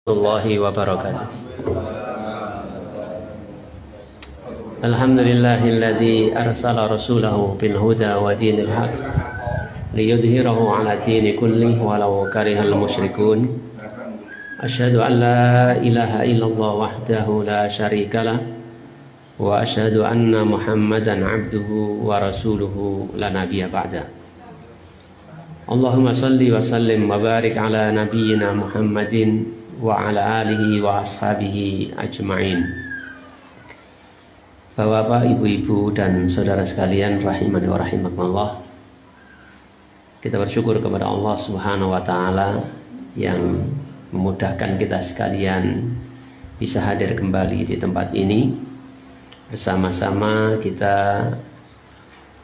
Warahmatullahi wabarakatuh. Alhamdulillahilladzi arsala rasulahu bil huda wa dinil haq liyudhhirahu ala dini kulli walau karihal musyrikun. Asyhadu an la ilaha illallah wahdahu la syarikalah wa asyhadu anna Muhammadan abduhu wa rasuluhu la nabiyya ba'da. Allahumma salli wa sallim wa barik ala nabiyyina Muhammadin wa ala alihi wa ashabihi ajma'in. Bapak-bapak, ibu-ibu dan saudara sekalian rahimani wa rahimakumullah, kita bersyukur kepada Allah Subhanahu wa taala yang memudahkan kita sekalian bisa hadir kembali di tempat ini. Bersama-sama kita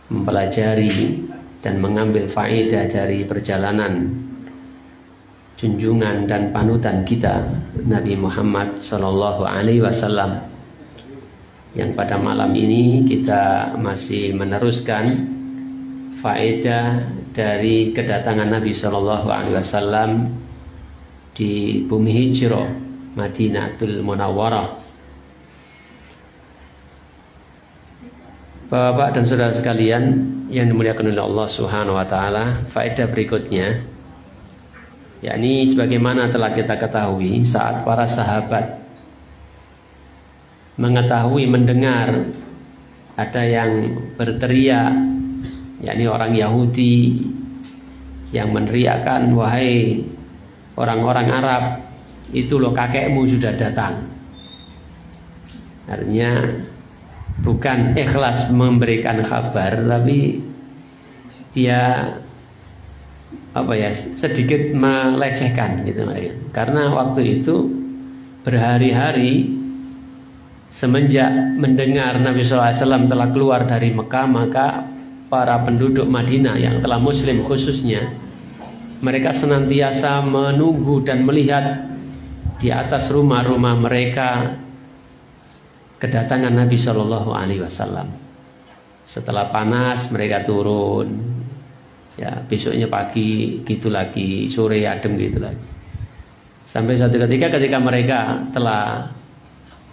mempelajari dan mengambil faedah dari perjalanan junjungan dan panutan kita Nabi Muhammad Sallallahu Alaihi Wasallam, yang pada malam ini kita masih meneruskan faedah dari kedatangan Nabi Sallallahu Alaihi Wasallam di bumi hijrah Madinatul Munawwarah. Bapak dan saudara sekalian yang dimuliakan oleh Allah Subhanahu wa taala, faedah berikutnya yakni sebagaimana telah kita ketahui, saat para sahabat mengetahui, mendengar ada yang berteriak, yakni orang Yahudi yang meneriakkan, wahai orang-orang Arab, itu loh kakekmu sudah datang. Artinya bukan ikhlas memberikan kabar, tapi dia sedikit melecehkan gitu mereka. Karena waktu itu berhari-hari semenjak mendengar Nabi SAW telah keluar dari Mekah, maka para penduduk Madinah yang telah muslim khususnya, mereka senantiasa menunggu dan melihat di atas rumah-rumah mereka kedatangan Nabi SAW. Setelah panas mereka turun, ya besoknya pagi gitu lagi, sore adem gitu lagi. Sampai suatu ketika mereka telah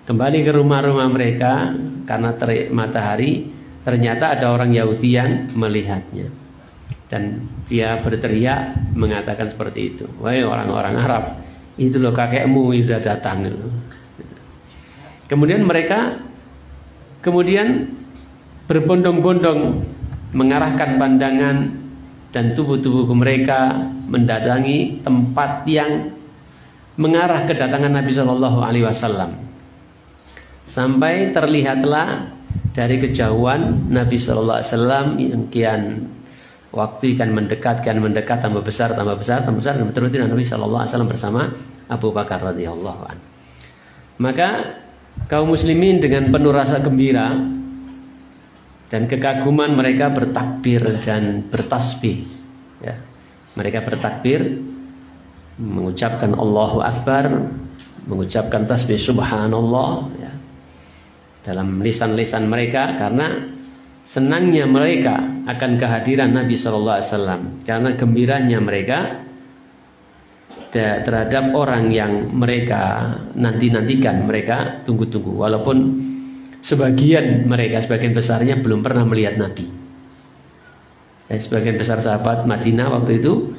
kembali ke rumah-rumah mereka karena terik matahari, ternyata ada orang Yahudi yang melihatnya dan dia berteriak mengatakan seperti itu, wahai orang-orang Arab, itu loh kakekmu sudah datang. Kemudian mereka berbondong-bondong mengarahkan pandangan dan tubuh-tubuh mereka mendatangi tempat yang mengarah kedatangan Nabi Shallallahu Alaihi Wasallam. Sampai terlihatlah dari kejauhan Nabi Shallallahu Alaihi Wasallam yang kian waktu ikan mendekat tambah besar dan berturut Nabi Shallallahu Alaihi Wasallam bersama Abu Bakar radhiyallahu anhu. Maka kaum muslimin dengan penuh rasa gembira dan kekaguman mereka bertakbir dan bertasbih, ya. Mereka bertakbir, mengucapkan Allahu Akbar, mengucapkan tasbih Subhanallah, ya, dalam lisan-lisan mereka, karena senangnya mereka akan kehadiran Nabi Sallallahu Alaihi Wasallam, karena gembiranya mereka terhadap orang yang mereka nantikan, mereka tunggu-tunggu, walaupun sebagian besarnya belum pernah melihat Nabi. Sebagian besar sahabat Madinah waktu itu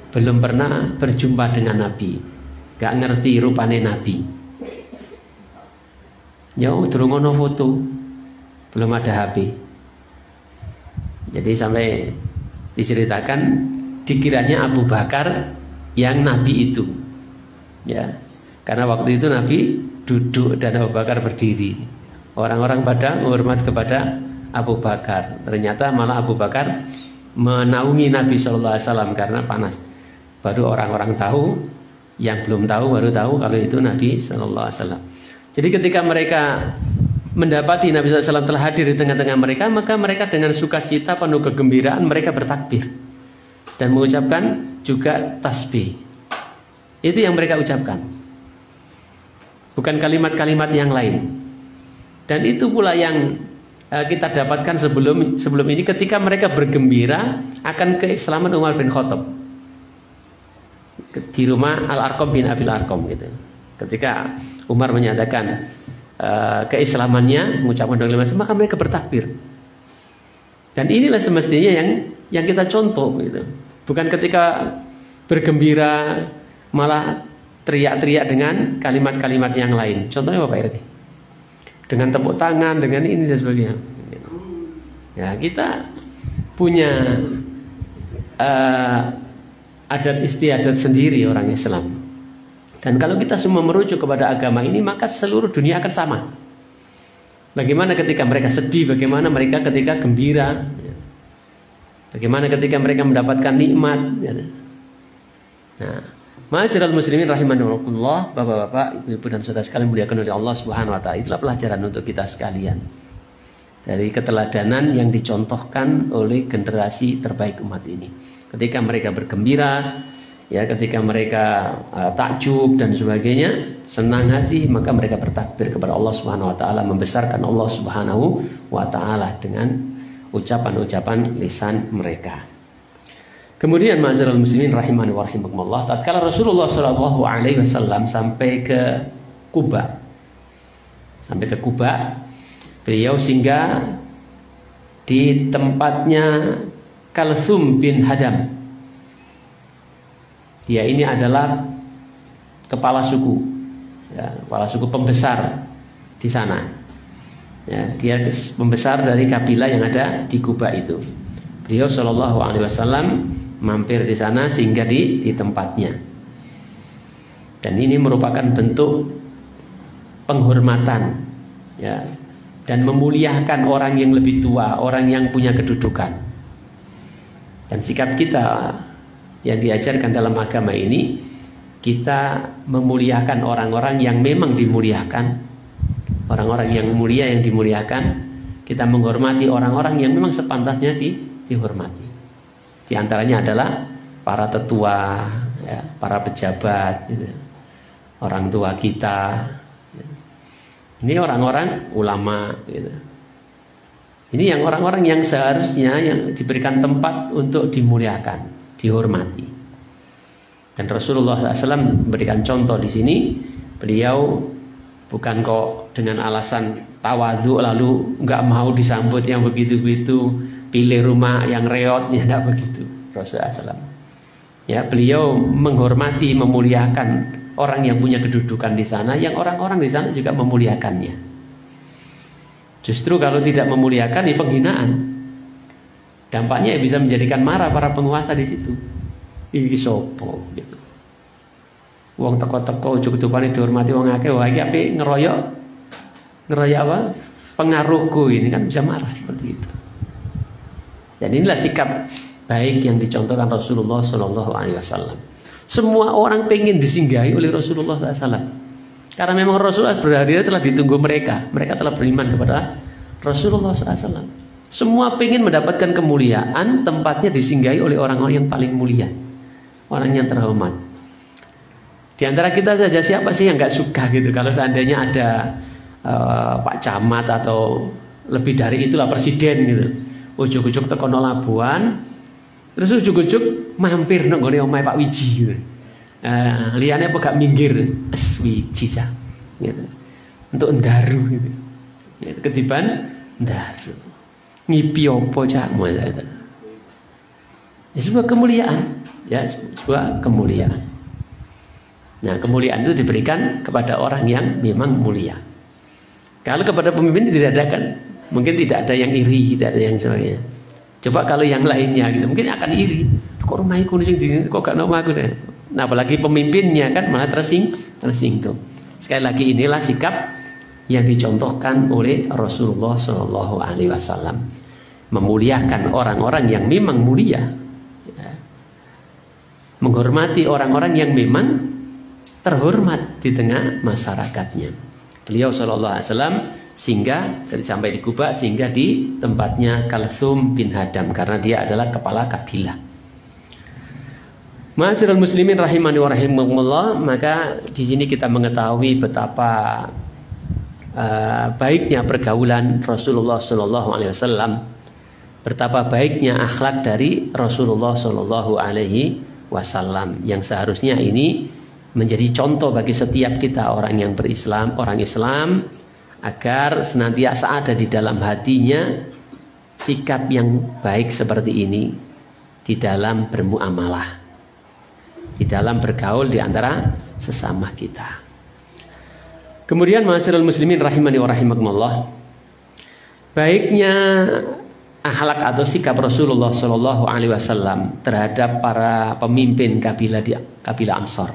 belum pernah berjumpa dengan Nabi, gak ngerti rupane Nabi. Ya, durung ono foto, belum ada HP. Jadi sampai diceritakan dikiranya Abu Bakar yang Nabi itu, ya, karena waktu itu Nabi duduk dan Abu Bakar berdiri. Orang-orang pada menghormat kepada Abu Bakar. Ternyata malah Abu Bakar menaungi Nabi Sallallahu Alaihi Wasallam karena panas. Baru orang-orang tahu, yang belum tahu baru tahu kalau itu Nabi Sallallahu Alaihi Wasallam. Jadi ketika mereka mendapati Nabi Sallallahu Alaihi Wasallam telah hadir di tengah-tengah mereka, maka mereka dengan sukacita penuh kegembiraan mereka bertakbir dan mengucapkan juga tasbih. Itu yang mereka ucapkan, bukan kalimat-kalimat yang lain. Dan itu pula yang kita dapatkan sebelum ini ketika mereka bergembira akan keislaman Umar bin Khattab di rumah Al-Arqam bin Abil Arqam gitu. Ketika Umar menyatakan keislamannya, mengucapkan doa kalimat, maka mereka bertakbir. Dan inilah semestinya yang kita contoh gitu. Bukan ketika bergembira malah teriak-teriak dengan kalimat-kalimat yang lain. Contohnya Bapak Irti, dengan tepuk tangan, dengan ini dan sebagainya. Ya, kita punya adat istiadat sendiri orang Islam. Dan kalau kita semua merujuk kepada agama ini, maka seluruh dunia akan sama. Bagaimana ketika mereka sedih, bagaimana mereka ketika gembira, bagaimana ketika mereka mendapatkan nikmat. Nah, ma'asyiral muslimin rahimanallah, bapak-bapak, ibu-ibu dan saudara sekalian muliakan oleh Allah Subhanahu wa taala. Itulah pelajaran untuk kita sekalian. Dari keteladanan yang dicontohkan oleh generasi terbaik umat ini. Ketika mereka bergembira, ya, ketika mereka takjub dan sebagainya, senang hati, maka mereka bertakbir kepada Allah Subhanahu wa taala, membesarkan Allah Subhanahu wa taala dengan ucapan-ucapan lisan mereka. Kemudian ma'asyiral muslimin rahimani wa rahimakumullah, tatkala Rasulullah sallallahu alaihi wasallam sampai ke Kuba. Beliau singgah di tempatnya Kalsum bin Hadam. Dia ini adalah kepala suku, ya, kepala suku pembesar di sana. Ya, dia pembesar dari kabilah yang ada di Kuba itu. Beliau Shallallahu Alaihi Wasallam mampir di sana sehingga di tempatnya. Dan ini merupakan bentuk penghormatan, ya, dan memuliakan orang yang lebih tua, orang yang punya kedudukan. Dan sikap kita yang diajarkan dalam agama ini, kita memuliakan orang-orang yang memang dimuliakan, orang-orang yang mulia yang dimuliakan. Kita menghormati orang-orang yang memang sepantasnya dihormati. Di antaranya adalah para tetua, ya, para pejabat, gitu, orang tua kita. Ini orang-orang ulama, gitu. Ini yang orang-orang yang seharusnya yang diberikan tempat untuk dimuliakan, dihormati. Dan Rasulullah SAW memberikan contoh di sini. Beliau bukan kok dengan alasan tawadhu lalu nggak mau disambut yang begitu-begitu, pilih rumah yang reot, ya tidak begitu Rasulullah SAW. Ya, beliau menghormati, memuliakan orang yang punya kedudukan di sana, yang orang-orang di sana juga memuliakannya. Justru kalau tidak memuliakan, ya penghinaan. Dampaknya bisa menjadikan marah para penguasa di situ. Iki sopo gitu. Wong teko-teko ujug-ujugan dihormati wong akeh, wah iki ape ngeroyok apa? Pengaruhku, ini kan bisa marah seperti itu. Dan inilah sikap baik yang dicontohkan Rasulullah Shallallahu Alaihi Wasallam. Semua orang pengen disinggahi oleh Rasulullah SAW. Karena memang Rasulullah berhari-hari telah ditunggu mereka. Mereka telah beriman kepada Rasulullah SAW. Semua pengen mendapatkan kemuliaan, tempatnya disinggahi oleh orang-orang yang paling mulia, orang yang terhormat. Di antara kita saja, siapa sih yang gak suka gitu kalau seandainya ada Pak Camat atau lebih dari itulah presiden gitu, ujuk-ujuk tekono Labuan, terus ujuk-ujuk mampir nonggone omahe Pak Wiji gitu. Liane apa gak minggir Wiji sah gitu. Untuk ndaru gitu. Ya, ketiban ndaru. Ngipi apa cak moza itu. Ya, sebuah kemuliaan, ya, sebuah kemuliaan. Nah, kemuliaan itu diberikan kepada orang yang memang mulia. Kalau kepada pemimpin tidak ada kan, mungkin tidak ada yang iri, tidak ada yang sebagainya. Coba kalau yang lainnya gitu, mungkin akan iri. Kok rumahku sing kok gak rumahku deh. Nah, apalagi pemimpinnya kan malah tersinggung. Sekali lagi inilah sikap yang dicontohkan oleh Rasulullah Shallallahu Alaihi Wasallam, memuliakan orang-orang yang memang mulia, ya. Menghormati orang-orang yang memang terhormat di tengah masyarakatnya. Beliau Shallallahu Alaihi Wasallam singgah sampai di Kuba, singgah di tempatnya Kalsum bin Hadam karena dia adalah kepala kabilah. Ma'asyiral muslimin rahimani wa rahimakumullah, maka di sini kita mengetahui betapa baiknya pergaulan Rasulullah Shallallahu Alaihi Wasallam, betapa baiknya akhlak dari Rasulullah Shallallahu Alaihi Wasallam yang seharusnya ini menjadi contoh bagi setiap kita orang yang berislam, orang Islam, agar senantiasa ada di dalam hatinya sikap yang baik seperti ini di dalam bermuamalah, di dalam bergaul di antara sesama kita. Kemudian ma'asyiral muslimin rahimani wa rahimakumullah, baiknya akhlak atau sikap Rasulullah Shallallahu Alaihi Wasallam terhadap para pemimpin kabilah Ansor,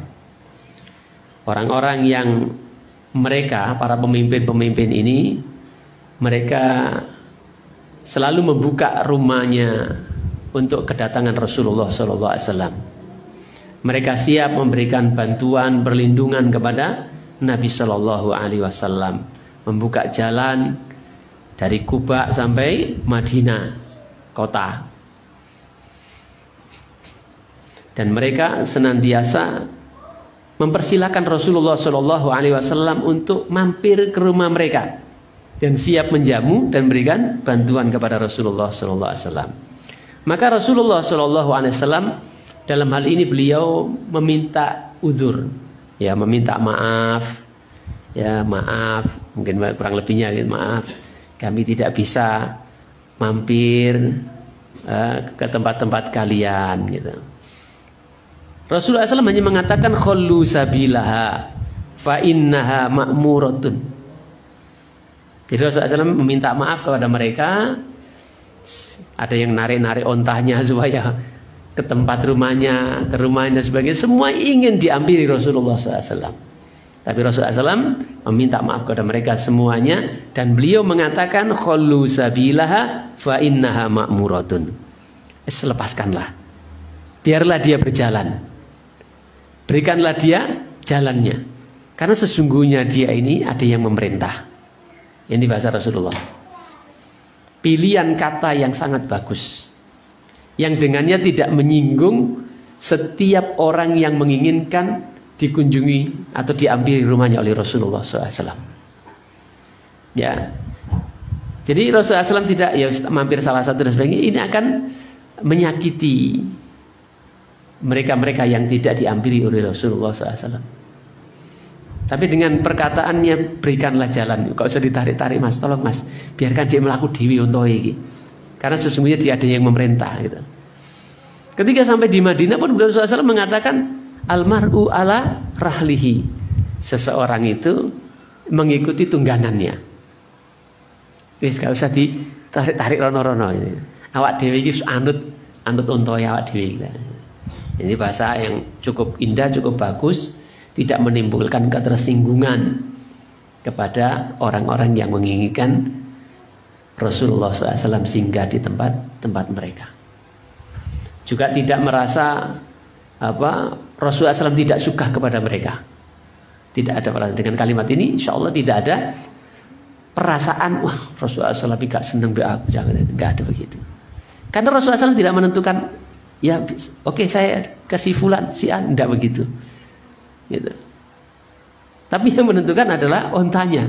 orang-orang yang mereka para pemimpin ini mereka selalu membuka rumahnya untuk kedatangan Rasulullah Shallallahu Alaihi Wasallam. Mereka siap memberikan bantuan perlindungan kepada Nabi Shallallahu Alaihi Wasallam, membuka jalan dari Kuba sampai Madinah kota. Dan mereka senantiasa mempersilahkan Rasulullah Shallallahu Alaihi Wasallam untuk mampir ke rumah mereka dan siap menjamu dan berikan bantuan kepada Rasulullah Shallallahu Alaihi Wasallam. Maka Rasulullah Shallallahu Alaihi Wasallam dalam hal ini beliau meminta uzur, ya, meminta maaf, ya maaf, mungkin kurang lebihnya maaf, kami tidak bisa mampir ke tempat-tempat kalian, gitu. Rasulullah SAW hanya mengatakan khallu sabilaha fa innaha ma'muratun. Jadi Rasulullah SAW meminta maaf kepada mereka. Ada yang narik-narik ontahnya supaya ke tempat rumahnya, ke rumahnya dan sebagainya. Semua ingin diampiri Rasulullah SAW. Tapi Rasulullah SAW meminta maaf kepada mereka semuanya, dan beliau mengatakan khallu sabilaha fa innaha ma'muratun. Lepaskanlah, biarlah dia berjalan, berikanlah dia jalannya, karena sesungguhnya dia ini ada yang memerintah. Ini bahasa Rasulullah. Pilihan kata yang sangat bagus, yang dengannya tidak menyinggung setiap orang yang menginginkan dikunjungi atau diambil rumahnya oleh Rasulullah SAW. Ya, jadi Rasulullah SAW tidak ya mampir salah satu dan sebagainya. Ini akan menyakiti mereka-mereka yang tidak diampiri oleh Rasulullah SAW. Tapi dengan perkataannya berikanlah jalan, kok usah ditarik-tarik mas, tolong mas, biarkan dia melaku dewi untuk ini, karena sesungguhnya dia ada yang memerintah. Gitu. Ketika sampai di Madinah pun Rasulullah SAW mengatakan almar'u ala rahlihi, seseorang itu mengikuti tunggangannya. Wis gak usah ditarik-tarik rono-rono. Awak dhewe iki anut untoe awak dhewe. Ini bahasa yang cukup indah, cukup bagus, tidak menimbulkan ketersinggungan kepada orang-orang yang menginginkan Rasulullah SAW singgah di tempat mereka. Juga tidak merasa Rasulullah SAW tidak suka kepada mereka. Tidak ada perasaan dengan kalimat ini, insya Allah tidak ada perasaan wah Rasulullah SAW gak senang be aku, jangan, gak ada begitu. Karena Rasulullah SAW tidak menentukan ya oke, saya kasih fulan si A, tidak begitu. Gitu. Tapi yang menentukan adalah ontanya.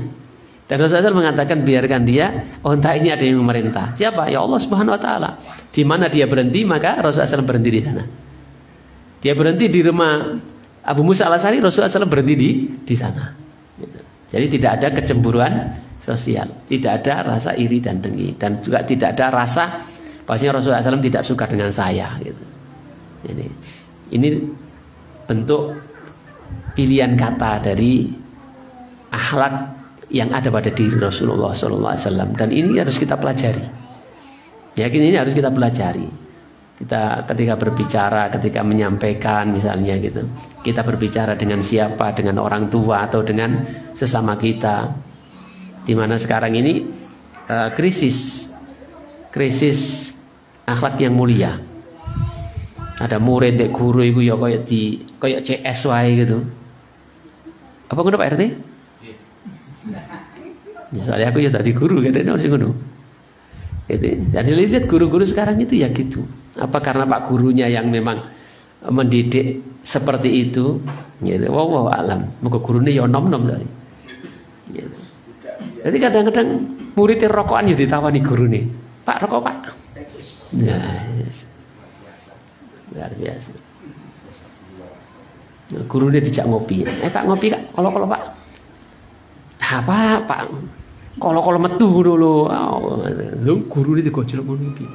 Dan Rasulullah SAW mengatakan biarkan dia, onta ini ada yang memerintah. Siapa? Ya Allah Subhanahu Wa Taala. Di mana dia berhenti maka Rasulullah SAW berhenti di sana. Dia berhenti di rumah Abu Musa al-Asy'ari, Rasulullah SAW berhenti di sana. Gitu. Jadi tidak ada kecemburuan sosial, tidak ada rasa iri dan dengki, dan juga tidak ada rasa bahwasanya Rasulullah SAW tidak suka dengan saya. Gitu. Jadi ini bentuk pilihan kata dari akhlak yang ada pada diri Rasulullah SAW, dan ini harus kita pelajari. Yakin ini harus kita pelajari. Kita ketika berbicara, ketika menyampaikan misalnya gitu, kita berbicara dengan siapa, dengan orang tua atau dengan sesama kita. Dimana sekarang ini krisis akhlak yang mulia. Ada murid dek guru itu ya kayak CS wae gitu. Apa ngono Pak RT? Ya, soalnya aku ya tadi guru katanya harus ngono. Gitu. Jadi lihat guru-guru sekarang itu ya gitu. Apa karena Pak gurunya yang memang mendidik seperti itu? Gitu. Wow alam. Muga gurune ya nom-nom tadi. Gitu. Jadi kadang-kadang muridnya rokokan ya ditawani gurune. Pak rokok Pak. Nah, yes. Luar biasa. Guru dia dijak ngopi. Pak ngopi kak, kalau Pak. Apa Pak? Kalau metu dulu. Lu guru dia digojlok ngono iki.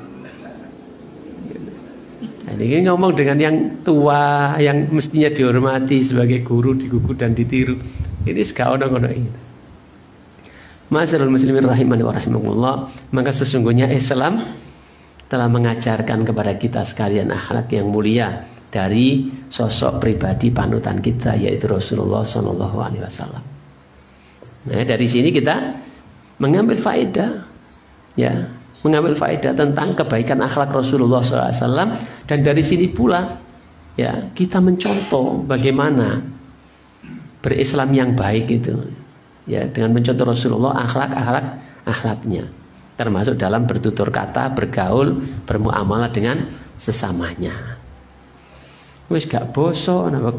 Ini ngomong dengan yang tua, yang mestinya dihormati sebagai guru, digugu dan ditiru. Ini sekarang ono ini. Ma'asyiral muslimin rahimani wa rahimakumullah, maka sesungguhnya Islam telah mengajarkan kepada kita sekalian akhlak yang mulia dari sosok pribadi panutan kita, yaitu Rasulullah Shallallahu Alaihi Wasallam. Nah, dari sini kita mengambil faedah, ya, mengambil faedah tentang kebaikan akhlak Rasulullah SAW, dan dari sini pula, ya, kita mencontoh bagaimana berislam yang baik itu, ya, dengan mencontoh Rasulullah akhlaknya, termasuk dalam bertutur kata, bergaul, bermuamalah dengan sesamanya. Wis gak bosok, nama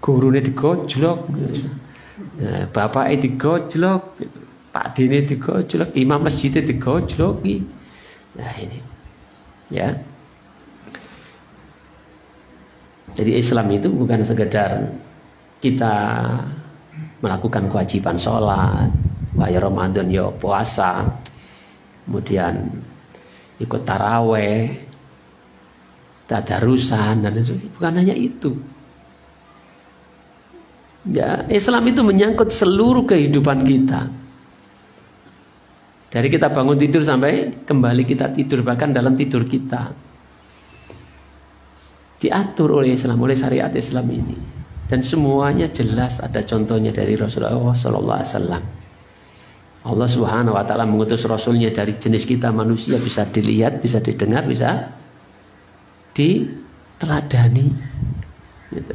gurune digojlok, bapake digojlok, Pak Dene digojlok, imam masjidnya digojlok. Nah ini, ya. Jadi Islam itu bukan sekedar kita melakukan kewajiban sholat, waya Ramadan ya puasa, kemudian ikut taraweh, tadarusan dan itu, bukan hanya itu. Ya, Islam itu menyangkut seluruh kehidupan kita. Dari kita bangun tidur sampai kembali kita tidur, bahkan dalam tidur kita diatur oleh Islam, oleh syariat Islam ini, dan semuanya jelas ada contohnya dari Rasulullah SAW. Allah Subhanahu Wa Taala mengutus Rasulnya dari jenis kita manusia, bisa dilihat, bisa didengar, bisa diteladani.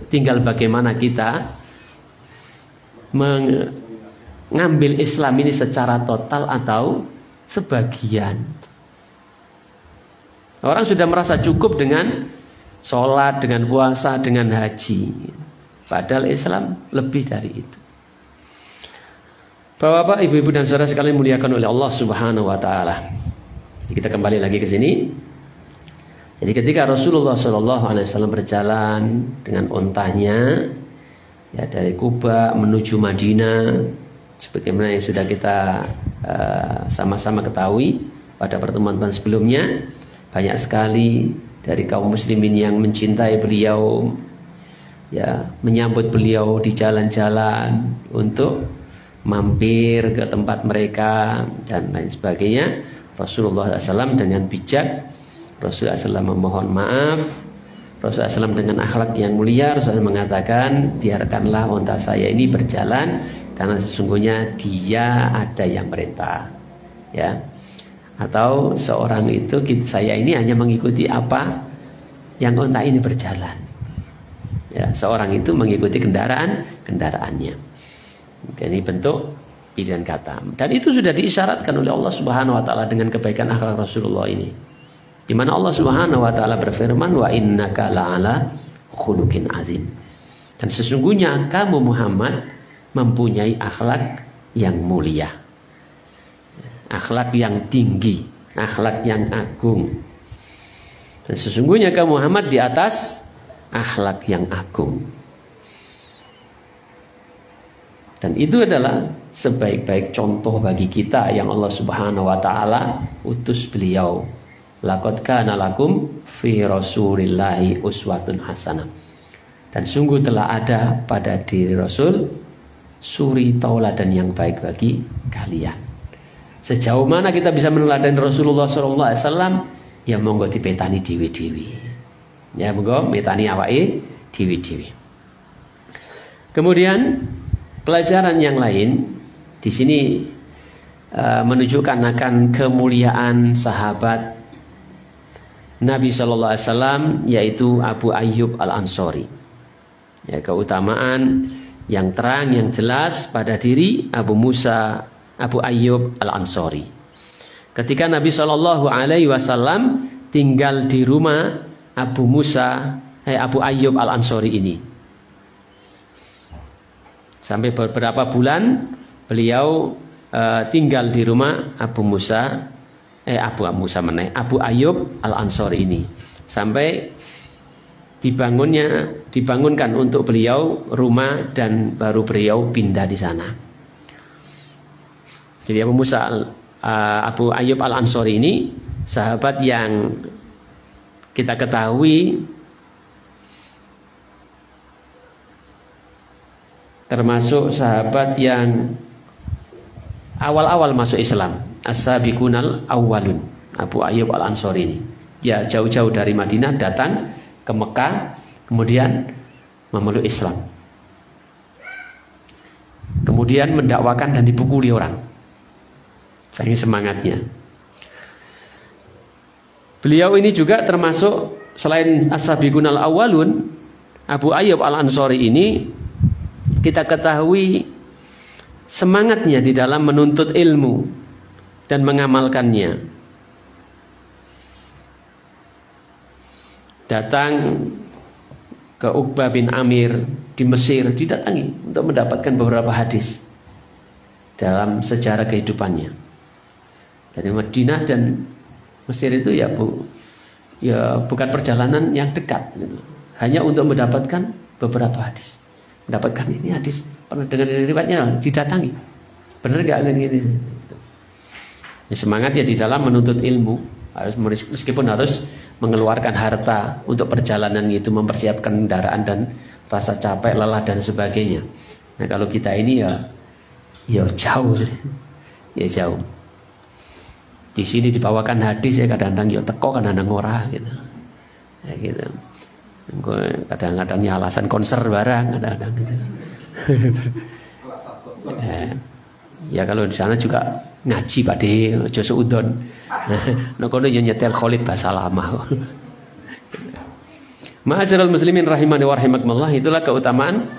Tinggal bagaimana kita mengambil Islam ini secara total atau sebagian. Orang sudah merasa cukup dengan sholat, dengan puasa, dengan haji. Padahal Islam lebih dari itu. Bapak-bapak, ibu-ibu dan saudara sekalian muliakan oleh Allah Subhanahu Wa Taala. Kita kembali lagi ke sini. Jadi ketika Rasulullah SAW berjalan dengan ontanya, ya, dari Kuba menuju Madinah, sebagaimana yang sudah kita sama-sama ketahui pada pertemuan sebelumnya, banyak sekali dari kaum muslimin yang mencintai beliau, ya, menyambut beliau di jalan-jalan untuk mampir ke tempat mereka dan lain sebagainya. Rasulullah SAW dengan bijak, Rasulullah SAW memohon maaf, Rasulullah SAW dengan akhlak yang mulia, Rasulullah mengatakan, biarkanlah unta saya ini berjalan karena sesungguhnya dia ada yang merintah, ya. Atau seorang itu, saya ini hanya mengikuti apa yang unta ini berjalan, ya. Seorang itu mengikuti kendaraannya. Ini bentuk pilihan kata, dan itu sudah diisyaratkan oleh Allah Subhanahu Wa Taala dengan kebaikan akhlak Rasulullah ini, di mana Allah Subhanahu Wa Taala berfirman, wa innaka la'ala khuluqin azim, dan sesungguhnya kamu Muhammad mempunyai akhlak yang mulia, akhlak yang tinggi, akhlak yang agung, dan sesungguhnya kamu Muhammad di atas akhlak yang agung. Dan itu adalah sebaik-baik contoh bagi kita yang Allah Subhanahu Wa Taala utus beliau. Laqad kana lakum fi Rasulillahi uswatun hasanah. Dan sungguh telah ada pada diri Rasul suri tauladan yang baik bagi kalian. Sejauh mana kita bisa meneladani Rasulullah SAW, ya monggo dipetani dewi-dewi. Ya monggo metani awake dewi-dewi. Kemudian pelajaran yang lain di sini menunjukkan akan kemuliaan sahabat Nabi Shallallahu Alaihi Wasallam, yaitu Abu Ayyub Al-Ansori. Ya, keutamaan yang terang, yang jelas pada diri Abu Ayyub Al-Ansori. Ketika Nabi Shallallahu Alaihi Wasallam tinggal di rumah Abu Ayyub Al-Ansori ini, sampai beberapa bulan beliau tinggal di rumah Abu Ayyub Al-Ansori ini, sampai dibangunkan untuk beliau rumah dan baru beliau pindah di sana. Jadi Abu Ayyub Al-Ansori ini sahabat yang kita ketahui termasuk sahabat yang awal-awal masuk Islam, as-sabiqunal awwalun. Abu Ayyub Al-Ansori ini ya jauh-jauh dari Madinah datang ke Mekah, kemudian memeluk Islam, kemudian mendakwakan dan dipukuli orang, saking semangatnya. Beliau ini juga termasuk selain as-sabiqunal awwalun, Abu Ayyub Al-Ansori ini kita ketahui semangatnya di dalam menuntut ilmu dan mengamalkannya. Datang ke Uqbah bin Amir di Mesir, didatangi untuk mendapatkan beberapa hadis dalam sejarah kehidupannya. Dari Madinah dan Mesir itu ya bukan perjalanan yang dekat gitu. Hanya untuk mendapatkan beberapa hadis. Mendapatkan ini hadis, pernah dengar dari riwayatnya, didatangi. Benar enggak gini? Semangat ya di dalam menuntut ilmu, harus meskipun harus mengeluarkan harta untuk perjalanan itu, mempersiapkan kendaraan dan rasa capek, lelah dan sebagainya. Nah, kalau kita ini ya jauh. Ya jauh. Di sini dibawakan hadis ya kadang-kadang ya teko, kadang-kadang ora gitu. Ya gitu. Kadang-kadang ya alasan konser barang, kadang-kadang gitu. Ya kalau di sana juga ngaji Pakde, aja seudon. Nah kono yo nyetel Khalid bahasa lama. Ma'asyiral muslimin rahimani wa rahimakumullah, itulah keutamaan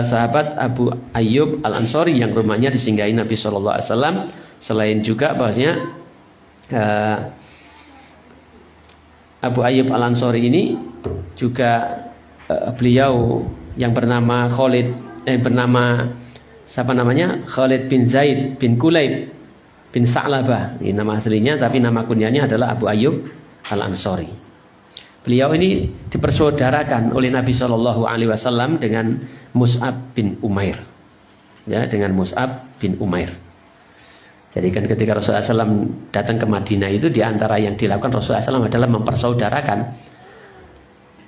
sahabat Abu Ayyub Al-Ansori yang rumahnya disinggahi Nabi sallallahu alaihi wasallam. Selain juga bahwasanya Abu Ayyub Al-Ansori ini juga beliau yang bernama Khalid Khalid bin Zaid bin Kulayb bin Sa'labah. Ini nama aslinya, tapi nama kunyanya adalah Abu Ayyub Al-Ansori. Beliau ini dipersaudarakan oleh Nabi Shallallahu Alaihi Wasallam dengan Mus'ab bin Umair. Ya, dengan Mus'ab bin Umair. Jadi kan ketika Rasulullah SAW datang ke Madinah itu, diantara yang dilakukan Rasulullah SAW adalah mempersaudarakan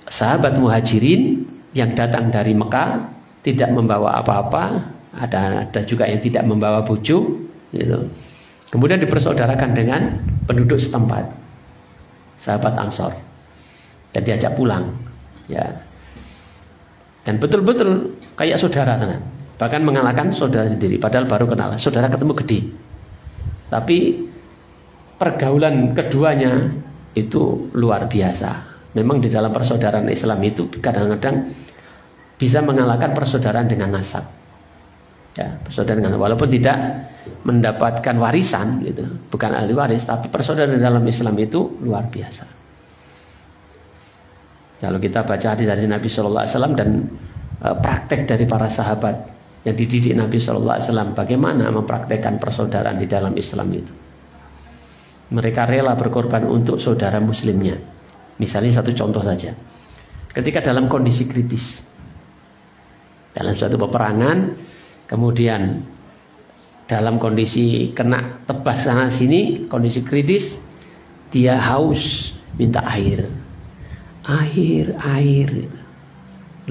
sahabat muhajirin yang datang dari Mekah, tidak membawa apa-apa, ada juga yang tidak membawa bujuk, gitu. Kemudian dipersaudarakan dengan penduduk setempat, sahabat Ansor, dan diajak pulang, ya. Dan betul-betul kayak saudara tenan, bahkan mengalahkan saudara sendiri, padahal baru kenal, saudara ketemu gede. Tapi pergaulan keduanya itu luar biasa. Memang di dalam persaudaraan Islam itu kadang-kadang bisa mengalahkan persaudaraan dengan nasab. Ya, persaudaraan dengan, walaupun tidak mendapatkan warisan gitu, bukan ahli waris, tapi persaudaraan dalam Islam itu luar biasa. Kalau kita baca hadis dari Nabi Shallallahu Alaihi Wasallam dan praktek dari para sahabat yang dididik Nabi Shallallahu Alaihi Wasallam, bagaimana mempraktekkan persaudaraan di dalam Islam itu. Mereka rela berkorban untuk saudara muslimnya. Misalnya satu contoh saja, ketika dalam kondisi kritis, dalam suatu peperangan, kemudian dalam kondisi kena tebas sana sini, kondisi kritis, dia haus, minta air.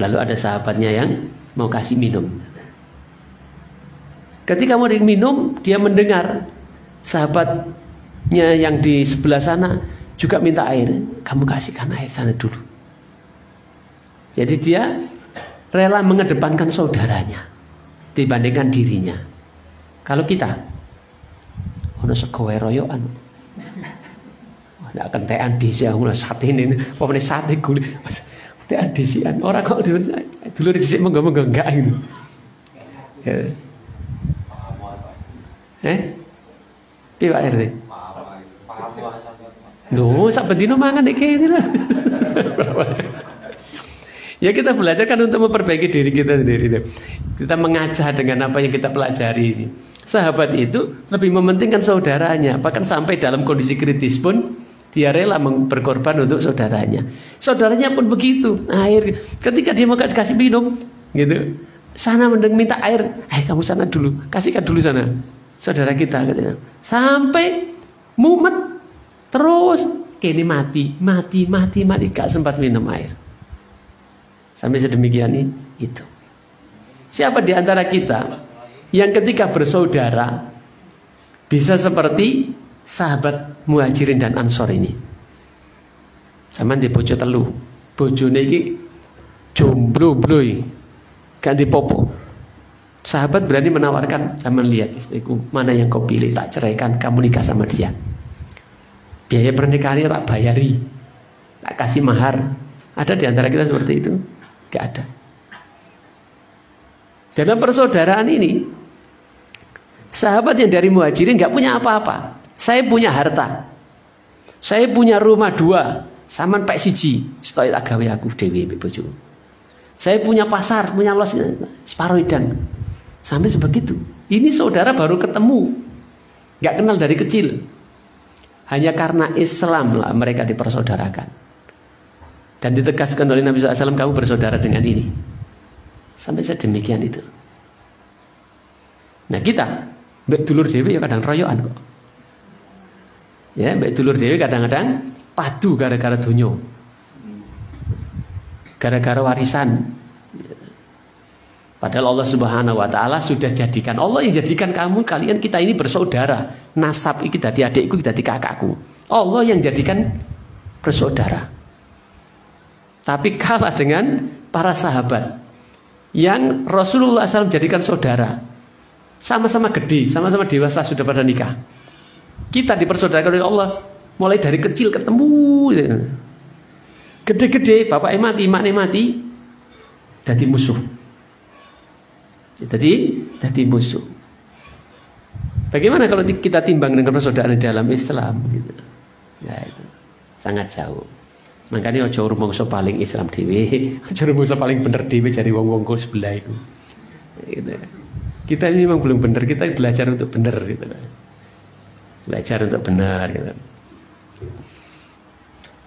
Lalu ada sahabatnya yang mau kasih minum. Ketika mau minum, dia mendengar sahabatnya yang di sebelah sana juga minta air. Kamu kasihkan air sana dulu. Jadi dia rela mengedepankan saudaranya dibandingkan dirinya. Kalau kita, ono sekowe royokan, nak kentean disi, aku sate ini, pokoknya sate guli, kentean disian. Orang kok dulu disi menggo enggak gitu. Ya. Piye Pak RT? Loh, sak bendino mangan nek kene lah. Ya kita belajar kan untuk memperbaiki diri kita sendiri. Kita mengaca dengan apa yang kita pelajari ini. Sahabat itu lebih mementingkan saudaranya, bahkan sampai dalam kondisi kritis pun Dia rela berkorban untuk saudaranya. Saudaranya pun begitu. Air, ketika dia mau kasih minum, gitu, sana minta air, kamu sana dulu, kasihkan dulu sana. Saudara kita, katanya. Sampai mumet, terus kini mati, gak sempat minum air. Sampai sedemikian itu. Siapa di antara kita yang ketika bersaudara bisa seperti sahabat Muhajirin dan Ansor ini? Zaman di bojo telu, bojone iki jomblo bloi, ganti popo. Sahabat berani menawarkan, zaman lihat istriku, mana yang kau pilih, tak ceraikan, kamu nikah sama dia. Biaya pernikahannya tak bayari, tak kasih mahar. Ada di antara kita seperti itu? Gak ada. Dalam persaudaraan ini, sahabat yang dari Muhajirin gak punya apa-apa. Saya punya harta, saya punya rumah 2, saman pek siji, setoi tak gawe aku dewe bojo. Saya punya pasar, punya los separuh idang. Sampai sebegitu. Ini saudara baru ketemu, gak kenal dari kecil. Hanya karena Islam lah mereka dipersaudarakan. Dan ditegaskan oleh Nabi SAW, kamu bersaudara dengan ini. Sampai sedemikian itu. Nah kita, mbak dulur dewi ya kadang royoan kok. Ya, mbak dulur dewi kadang-kadang padu gara-gara dunyo, gara-gara warisan. Padahal Allah Subhanahu Wa Taala sudah jadikan, Allah yang jadikan kalian kita ini bersaudara. Nasab kita di adikku, kita di kakakku. Allah yang jadikan bersaudara. Tapi kalah dengan para sahabat yang Rasulullah SAW jadikan saudara. Sama-sama gede, sama-sama dewasa, sudah pada nikah. Kita dipersaudarakan oleh Allah mulai dari kecil ketemu. Gede-gede, bapak mati, maknya mati, jadi musuh. Jadi musuh. Bagaimana kalau kita timbang dengan persaudaraan dalam Islam? Gitu. Ya itu sangat jauh. Makanya ojo rumangsa paling Islam dhewe, ojo rumangsa paling bener dhewe dari wong-wong sebelah itu. Gitu. Kita ini memang belum benar, kita belajar untuk benar gitu. Belajar untuk benar gitu.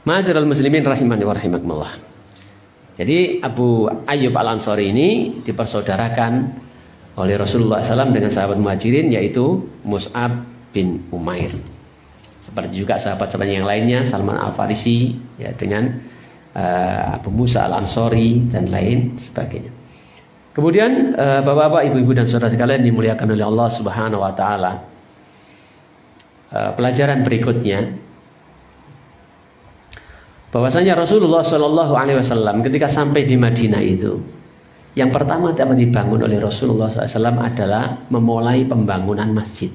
Ma'asyiral muslimin rahimani wa rahimakumullah. Jadi Abu Ayyub Al-Ansari ini dipersaudarakan oleh Rasulullah SAW dengan sahabat Muhajirin, yaitu Mus'ab bin Umair. Seperti juga sahabat-sahabat yang lainnya, Salman Al-Farisi ya, dengan Abu Musa Al-Ansari dan lain sebagainya. Kemudian bapak-bapak, ibu-ibu dan saudara sekalian dimuliakan oleh Allah Subhanahu Wa Taala. Pelajaran berikutnya, bahwasanya Rasulullah Shallallahu Alaihi Wasallam ketika sampai di Madinah itu, yang pertama dapat dibangun oleh Rasulullah SAW adalah memulai pembangunan masjid.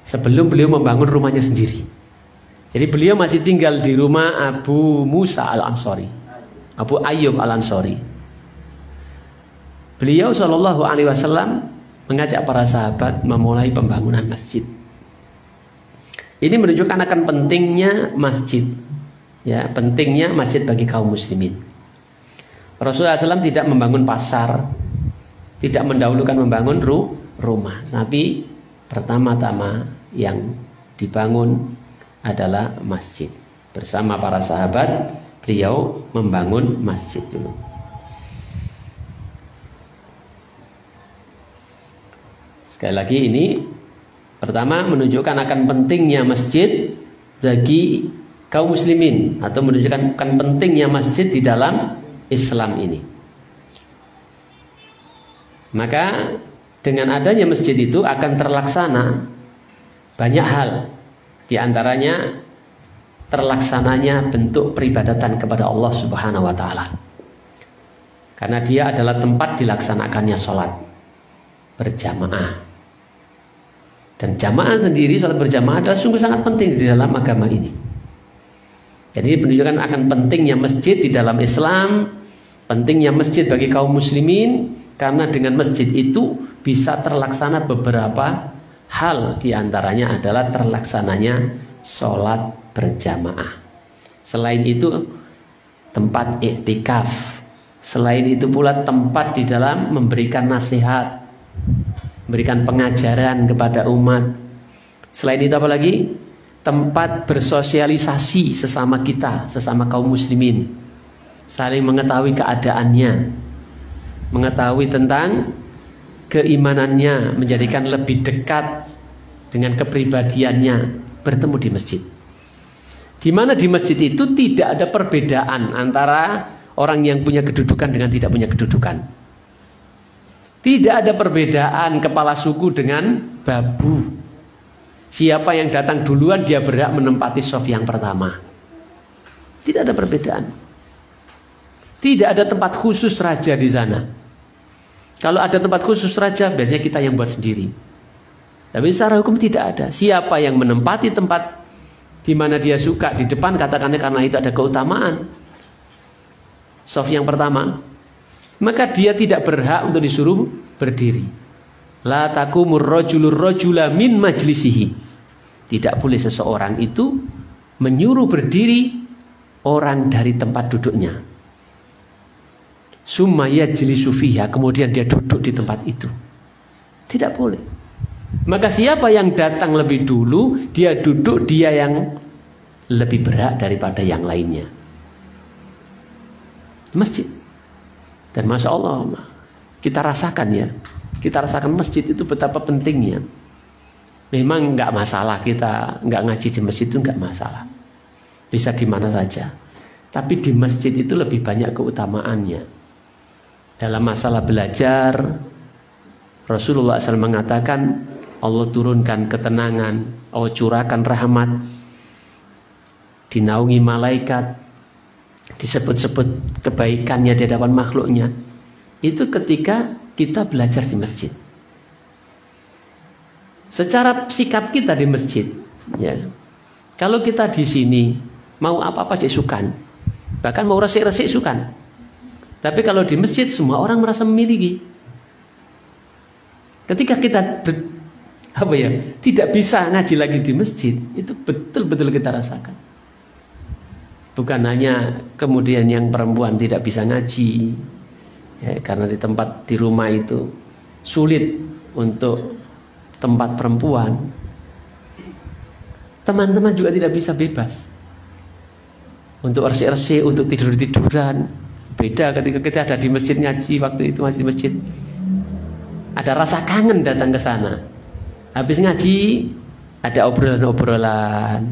Sebelum beliau membangun rumahnya sendiri. Jadi beliau masih tinggal di rumah Abu Musa Al-Ansari, Abu Ayyub Al-Ansari. Beliau Shallallahu Alaihi Wasallam mengajak para sahabat memulai pembangunan masjid. Ini menunjukkan akan pentingnya masjid, ya, pentingnya masjid bagi kaum muslimin. Rasulullah SAW tidak membangun pasar, tidak mendahulukan membangun rumah, tapi pertama-tama yang dibangun adalah masjid. Bersama para sahabat, beliau membangun masjid dulu. Sekali lagi ini pertama menunjukkan akan pentingnya masjid bagi kaum muslimin, atau menunjukkan akan pentingnya masjid di dalam Islam ini. Maka dengan adanya masjid itu akan terlaksana banyak hal. Di antaranya terlaksananya bentuk peribadatan kepada Allah Subhanahu Wa Taala. Karena dia adalah tempat dilaksanakannya sholat berjamaah. Dan jamaah sendiri, sholat berjamaah adalah sungguh sangat penting di dalam agama ini. Jadi menunjukkan akan pentingnya masjid di dalam Islam, pentingnya masjid bagi kaum muslimin, karena dengan masjid itu bisa terlaksana beberapa hal. Di antaranya adalah terlaksananya sholat berjamaah. Selain itu tempat iktikaf. Selain itu pula tempat di dalam memberikan nasihat, memberikan pengajaran kepada umat. Selain itu apa lagi? tempat bersosialisasi sesama kita, sesama kaum muslimin, saling mengetahui keadaannya, mengetahui tentang keimanannya, menjadikan lebih dekat dengan kepribadiannya, bertemu di masjid. Di mana di masjid itu tidak ada perbedaan antara orang yang punya kedudukan dengan tidak punya kedudukan. Tidak ada perbedaan kepala suku dengan babu. Siapa yang datang duluan dia berhak menempati shaf yang pertama. Tidak ada perbedaan. Tidak ada tempat khusus raja di sana. Kalau ada tempat khusus raja, biasanya kita yang buat sendiri. Tapi secara hukum tidak ada. Siapa yang menempati tempat di mana dia suka di depan, katakannya karena itu ada keutamaan shaf yang pertama, maka dia tidak berhak untuk disuruh berdiri. La takumur rajulur rajula min majlisihi. Tidak boleh seseorang itu menyuruh berdiri orang dari tempat duduknya. Summa yajlisu fiha, kemudian dia duduk di tempat itu. Tidak boleh. Maka siapa yang datang lebih dulu, dia duduk, dia yang lebih berhak daripada yang lainnya. Masjid. Dan Masya Allah, kita rasakan ya. Kita rasakan masjid itu betapa pentingnya. Memang nggak masalah kita nggak ngaji di masjid, itu nggak masalah. Bisa di mana saja. Tapi di masjid itu lebih banyak keutamaannya. Dalam masalah belajar, Rasulullah SAW mengatakan Allah turunkan ketenangan, Allah curahkan rahmat, dinaungi malaikat, disebut-sebut kebaikannya di hadapan makhluknya. Itu ketika kita belajar di masjid. Secara sikap kita di masjid, ya. Kalau kita di sini mau apa-apa cek sukan, bahkan mau resik-resik sukan. Tapi kalau di masjid semua orang merasa memiliki. Ketika kita tidak bisa ngaji lagi di masjid, itu betul-betul kita rasakan. Bukan hanya kemudian yang perempuan tidak bisa ngaji, ya, karena di rumah itu sulit untuk tempat perempuan. Teman-teman juga tidak bisa bebas untuk resik-resik, untuk tidur-tiduran. Beda ketika kita ada di masjid ngaji, waktu itu masih di masjid. Ada rasa kangen datang ke sana. Habis ngaji, ada obrolan-obrolan,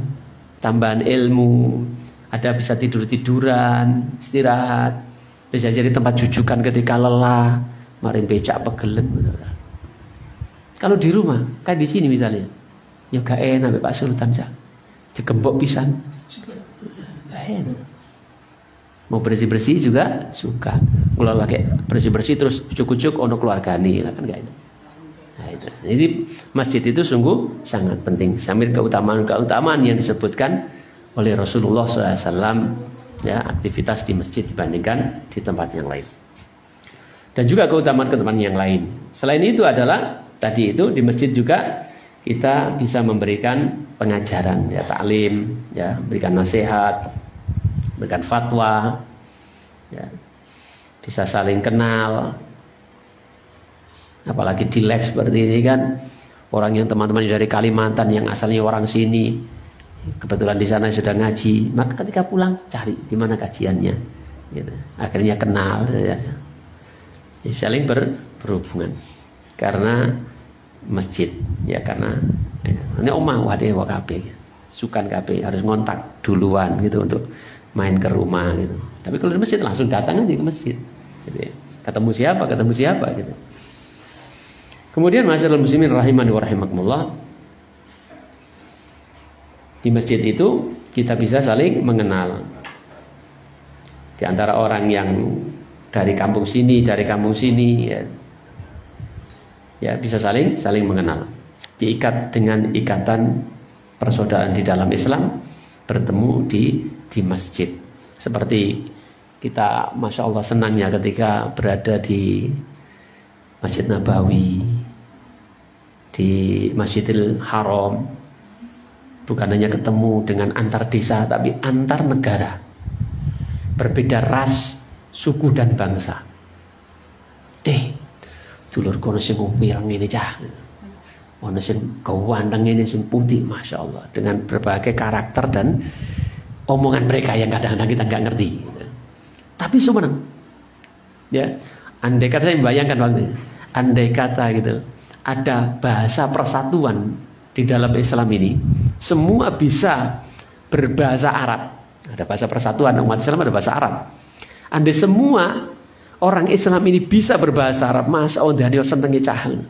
tambahan ilmu, ada bisa tidur-tiduran, istirahat. Bisa jadi tempat jujukan ketika lelah, mari becak pegelen. Kalau di rumah, kan di sini misalnya, ya gak enak Pak Sultan ya, dikembok pisan, gak enak. Mau bersih-bersih juga suka. Kalau lagi bersih-bersih terus ucuk-ucuk ono keluargane, kan gak enak. Nah, itu. Jadi masjid itu sungguh sangat penting. Sambil keutamaan yang disebutkan oleh Rasulullah SAW, ya, aktivitas di masjid dibandingkan di tempat yang lain. Dan juga keutamaan-keutamaan yang lain. Selain itu adalah tadi itu di masjid juga kita bisa memberikan pengajaran, ya, taklim, ya, berikan nasihat, berikan fatwa, ya, bisa saling kenal. Apalagi di live seperti ini kan, orang yang teman-teman dari Kalimantan yang asalnya orang sini, kebetulan di sana sudah ngaji, maka ketika pulang cari di mana kajiannya, gitu. Akhirnya kenal, ya, saling berhubungan karena masjid, ya, karena ini omah wadah wakabe, sukan KB harus ngontak duluan gitu untuk main ke rumah gitu. Tapi kalau di masjid langsung datang aja ke masjid, gitu ya. Ketemu siapa gitu. Kemudian masyaallah muslimin rahimani wa rahimakumullah, di masjid itu kita bisa saling mengenal. Di antara orang yang dari kampung sini, ya bisa saling mengenal. Diikat dengan ikatan persaudaraan di dalam Islam, bertemu di masjid. Seperti kita Masya Allah senangnya ketika berada di Masjid Nabawi, di Masjidil Haram. Bukan hanya ketemu dengan antar desa, tapi antar negara, berbeda ras, suku dan bangsa. Dulur kono sing pirang ngene cah. ono sing ganteng ini sing putih, masya Allah, dengan berbagai karakter dan omongan mereka yang kadang-kadang kita nggak ngerti. Tapi sebenarnya, ya, andai kata saya membayangkan waktu itu, andai kata gitu, ada bahasa persatuan di dalam Islam ini, semua bisa berbahasa Arab. Ada bahasa persatuan umat Islam, ada bahasa Arab. Andai semua orang Islam ini bisa berbahasa Arab, masa ondane senenge cahal.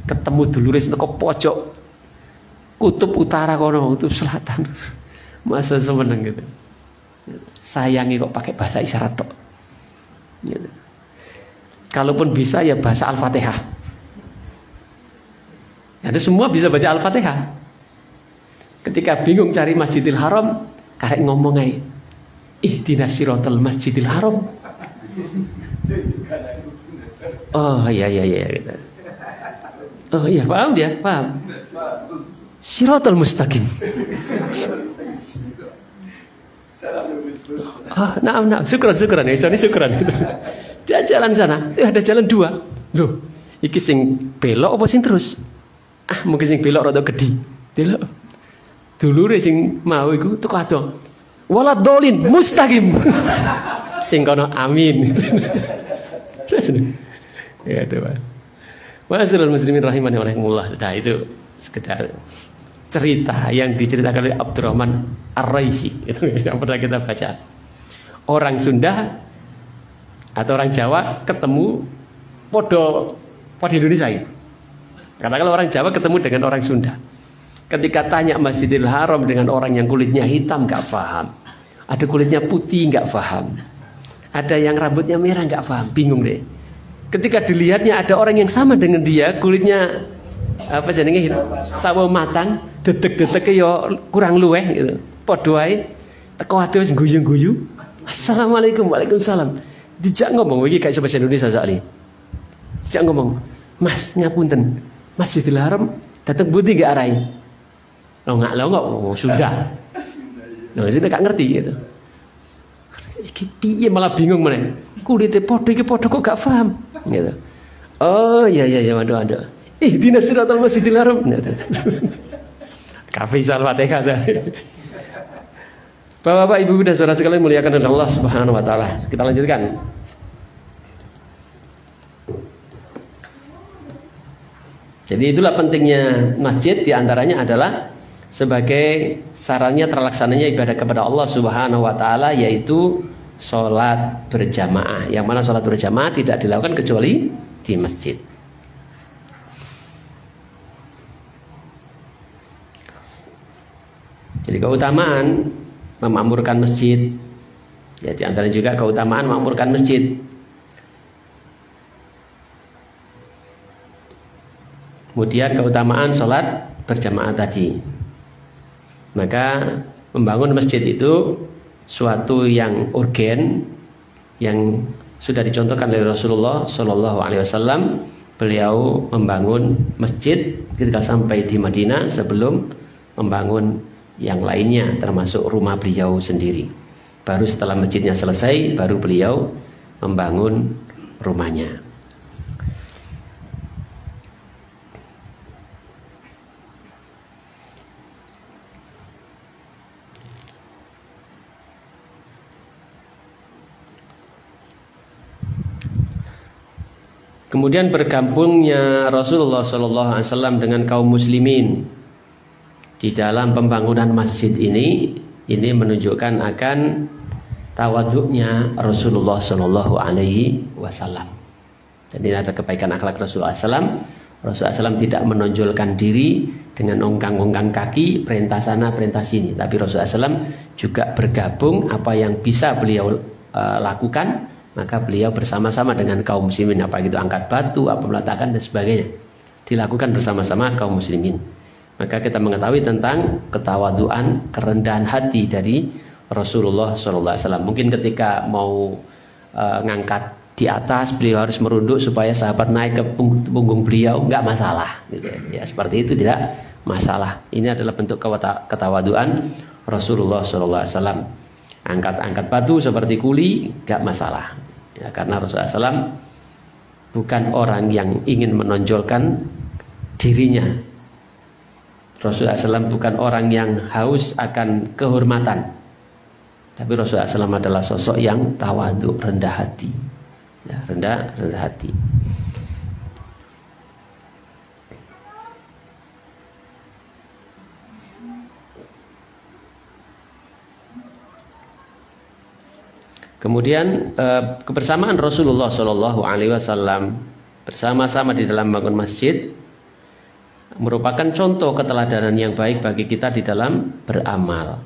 Ketemu dulure teko pojok kutub utara kono, kutub selatan. Masa semeneng gitu. Sayangi kok pakai bahasa isyarat tok. Gitu. Kalaupun bisa ya bahasa Al-Fatihah. Ada semua bisa baca Al-Fatihah. Ketika bingung cari Masjidil Haram, karek ngomong aja, ihdinas siratal Masjidil Haram. Oh iya gitu. Oh iya, paham dia, paham. Siratal mustaqim. Nah, syukran. Ini syukran. Dia jalan sana, ada jalan dua. Loh, iki sing belok apa sing terus? Mungkin sing belok rada gede. Delok. Dulure sing mau iku teko ado. Walad dolin mustaqim. Sing kono amin. Terus ya itu, Pak. Masyaallah muslimin rahimani wa rahimakumullah. Nah, itu sekedar cerita yang diceritakan oleh Abdurrahman Ar-Raisi, itu yang pernah kita baca. Orang Sunda atau orang Jawa ketemu podo Indonesia ini. Karena kalau orang Jawa ketemu dengan orang Sunda, ketika tanya Masjidil Haram dengan orang yang kulitnya hitam nggak paham, ada kulitnya putih nggak paham, ada yang rambutnya merah nggak paham, bingung deh. Ketika dilihatnya ada orang yang sama dengan dia, kulitnya apa jenenge sawo matang, dedek-dedek yo kurang luweh gitu. Padha wae teko ati wis guyu-guyu. Assalamualaikum, waalaikumsalam. Dijak ngomong iki gak iso bahasa Indonesia soalé. Dijak ngomong, "Mas, ngapunten. Masjidil Haram dateng budi gak arai?" Lo enggak, sudah. Nah, sudah gak ngerti gitu. Iki piye malah bingung meneh. Kulite padha iki padha kok gak paham gitu. Oh iya waduh. Ihdinas siratal Masjidil Haram. Kafe Al-Fatihah. Bapak-bapak, ibu dan saudara sekalian muliakan Allah Subhanahu wa taala. Kita lanjutkan. Jadi itulah pentingnya masjid, diantaranya adalah sebagai sarannya terlaksananya ibadah kepada Allah Subhanahu wa taala, yaitu sholat berjamaah. Yang mana sholat berjamaah tidak dilakukan kecuali di masjid. Jadi keutamaan memakmurkan masjid, ya diantara juga keutamaan memakmurkan masjid. Kemudian keutamaan sholat berjamaah tadi. Maka membangun masjid itu suatu yang urgen, yang sudah dicontohkan oleh Rasulullah Shallallahu Alaihi Wasallam. Beliau membangun masjid ketika sampai di Madinah sebelum membangun yang lainnya, termasuk rumah beliau sendiri. Baru setelah masjidnya selesai, baru beliau membangun rumahnya. Kemudian bergabungnya Rasulullah SAW dengan kaum muslimin di dalam pembangunan masjid ini menunjukkan akan tawaduknya Rasulullah Shallallahu Alaihi Wasallam. Jadi ada kebaikan akhlak Rasulullah SAW. Rasulullah SAW tidak menonjolkan diri dengan ongkang-ongkang kaki, perintah sana, perintah sini. Tapi Rasulullah SAW juga bergabung apa yang bisa beliau lakukan, maka beliau bersama-sama dengan kaum muslimin, apa itu angkat batu, apa meletakkan dan sebagainya, dilakukan bersama-sama kaum muslimin. Maka kita mengetahui tentang ketawaduan, kerendahan hati dari Rasulullah SAW. Mungkin ketika mau ngangkat di atas, beliau harus merunduk supaya sahabat naik ke punggung beliau, nggak masalah. Gitu. Ya seperti itu tidak masalah. Ini adalah bentuk ketawaduan Rasulullah SAW. Angkat batu seperti kuli, nggak masalah. Ya, karena Rasulullah SAW bukan orang yang ingin menonjolkan dirinya. Rasulullah SAW bukan orang yang haus akan kehormatan, tapi Rasulullah SAW adalah sosok yang tawadhu, rendah hati, ya, rendah hati. Kemudian kebersamaan Rasulullah SAW bersama-sama di dalam bangun masjid merupakan contoh keteladanan yang baik bagi kita di dalam beramal.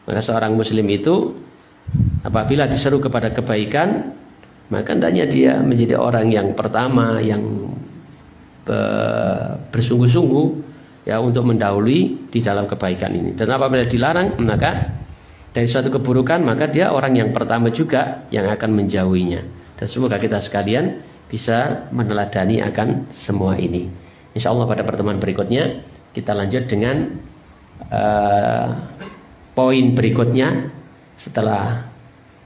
Maka seorang muslim itu apabila diseru kepada kebaikan, maka hendaknya dia menjadi orang yang pertama yang bersungguh-sungguh ya untuk mendahului di dalam kebaikan ini. Dan apabila dilarang, maka dari suatu keburukan, maka dia orang yang pertama juga yang akan menjauhinya. Dan semoga kita sekalian bisa meneladani akan semua ini. Insya Allah pada pertemuan berikutnya kita lanjut dengan poin berikutnya. Setelah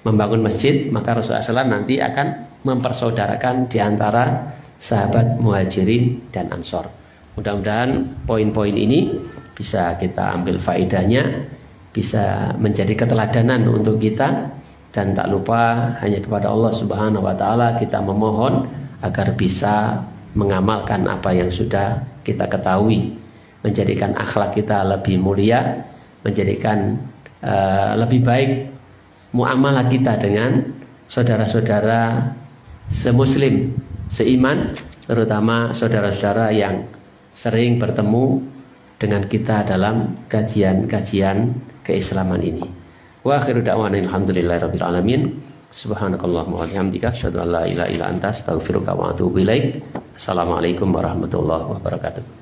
membangun masjid, maka Rasulullah SAW nanti akan mempersaudarakan di antara sahabat Muhajirin dan Ansor. Mudah-mudahan poin-poin ini bisa kita ambil faedahnya, bisa menjadi keteladanan untuk kita, dan tak lupa hanya kepada Allah Subhanahu wa taala kita memohon agar bisa mengamalkan apa yang sudah kita ketahui, menjadikan akhlak kita lebih mulia, menjadikan lebih baik muamalah kita dengan saudara-saudara semuslim, seiman, terutama saudara-saudara yang sering bertemu dengan kita dalam kajian-kajian keislaman ini. Wa akhiru da'wana alhamdulillahirabbil alamin. Subhanakallahumma wa bihamdika asyhadu an la ilaha illa anta astaghfiruka wa atubu ilaik. Assalamualaikum warahmatullahi wabarakatuh.